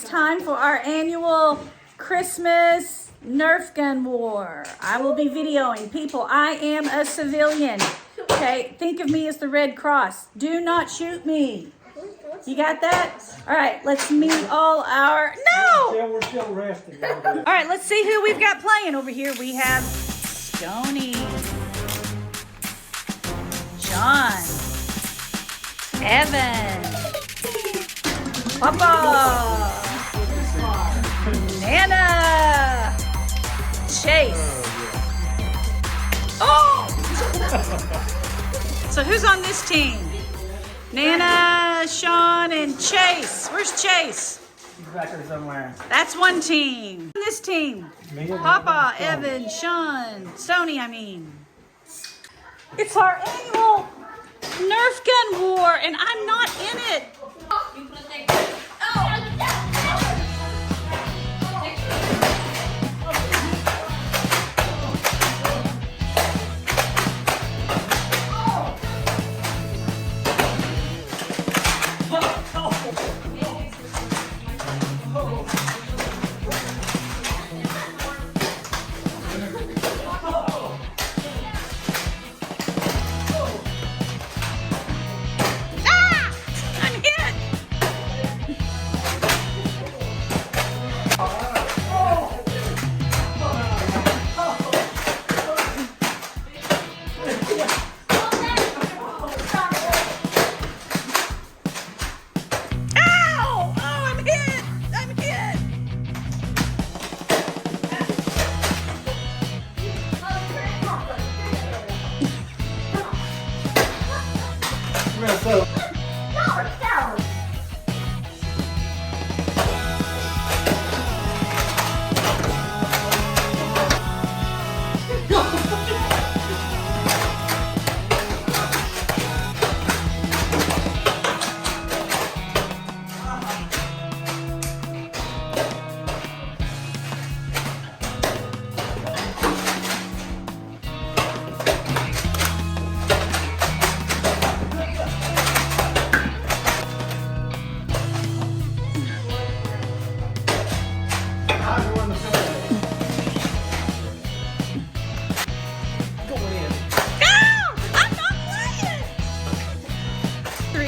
is time for our annual Christmas Nerf Gun War. I will be videoing. People, I am a civilian. Okay, think of me as the Red Cross. Do not shoot me. You got that? All right, let's meet all our... No! We're still resting. All right, let's see who we've got playing over here. We have Stoney, John, Evan, Papa, Nana, Chase. Oh! So who's on this team? Nana, Sean, and Chase. Where's Chase? He's back there somewhere. That's one team. This team. Papa, Evan, Sean, Stoney, I mean. It's our annual Nerf Gun War, and I'm not in it.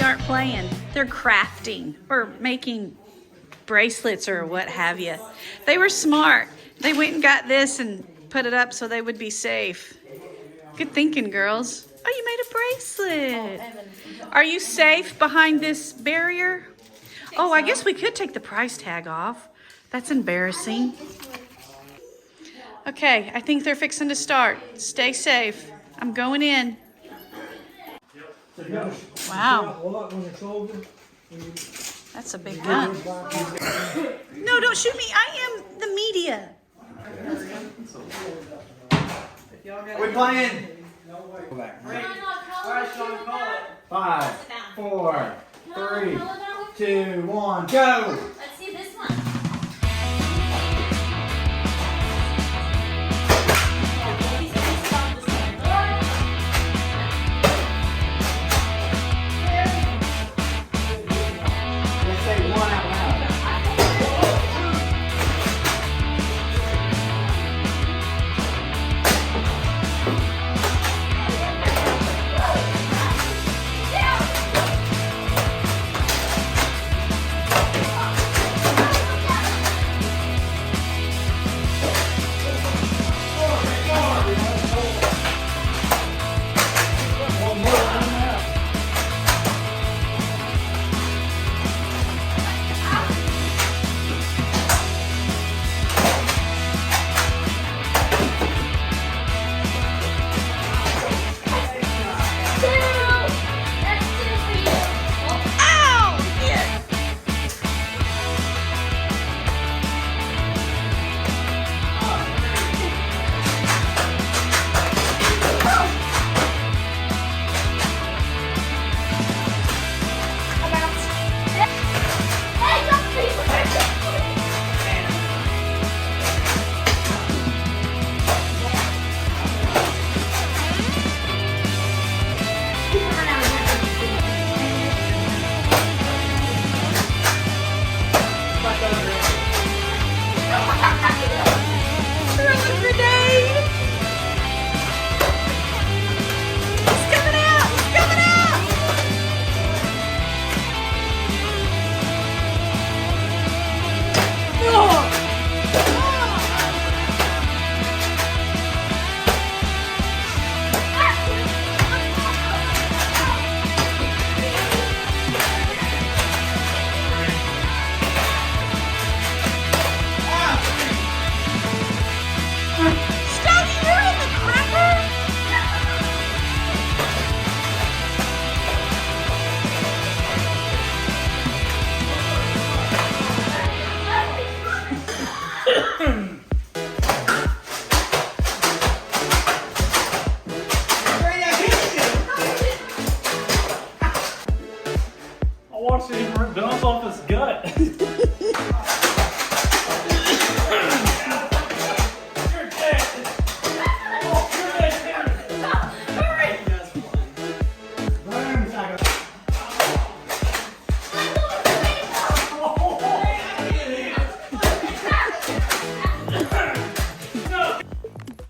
Aren't playing. They're crafting or making bracelets or what have you. They were smart. They went and got this and put it up so they would be safe. Good thinking, girls. Oh, you made a bracelet. Are you safe behind this barrier? Oh, I guess we could take the price tag off. That's embarrassing. Okay, I think they're fixing to start. Stay safe. I'm going in. Wow. That's a big gun. No, don't shoot me. I am the media. Are we playing? Go back. 5, 4, 3, 2, 1, go! Let's see this one.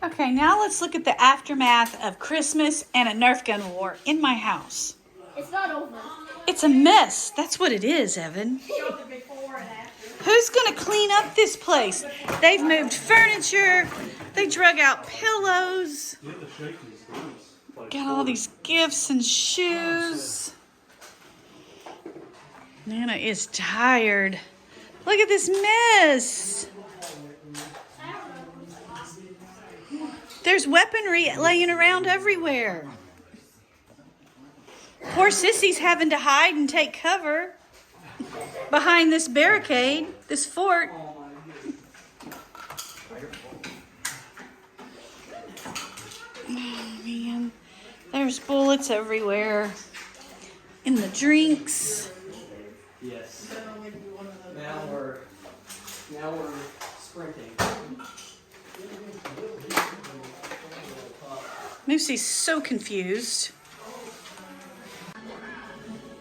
Okay, now let's look at the aftermath of Christmas and a Nerf gun war in my house. It's not over. It's a mess. That's what it is, Evan. Who's gonna clean up this place? They've moved furniture. They drug out pillows. Got all these gifts and shoes. Nana is tired. Look at this mess. There's weaponry laying around everywhere. Poor Sissy's having to hide and take cover behind this barricade, this fort. Oh, man. There's bullets everywhere. In the drinks. Yes. Now we're sprinting. Lucy's so confused.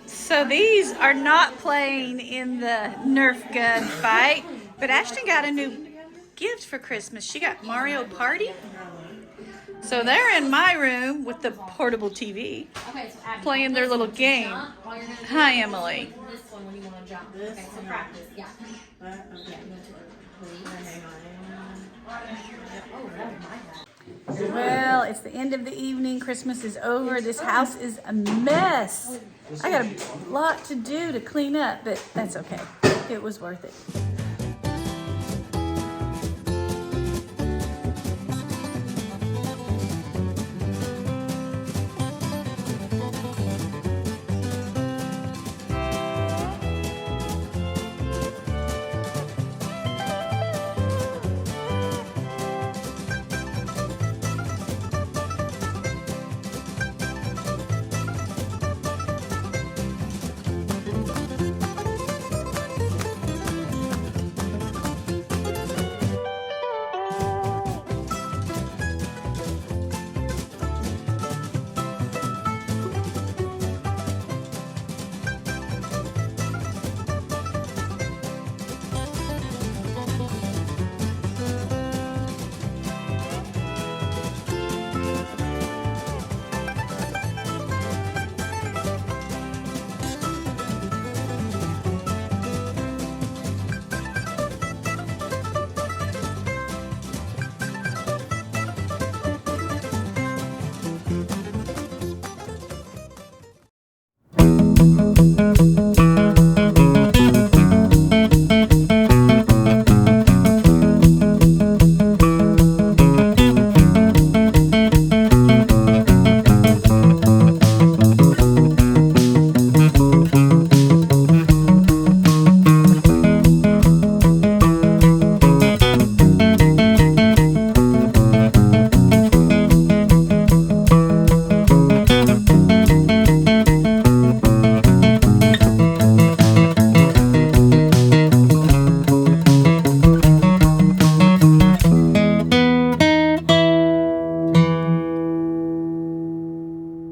So these are not playing in the Nerf gun fight, but Ashton got a new gift for Christmas. She got Mario Party. So they're in my room with the portable TV, playing their little game. Hi, Emily. This one when you want to jump. Okay, so practice. Yeah. Well, it's the end of the evening. Christmas is over. This house is a mess. I got a lot to do to clean up, but that's okay. It was worth it.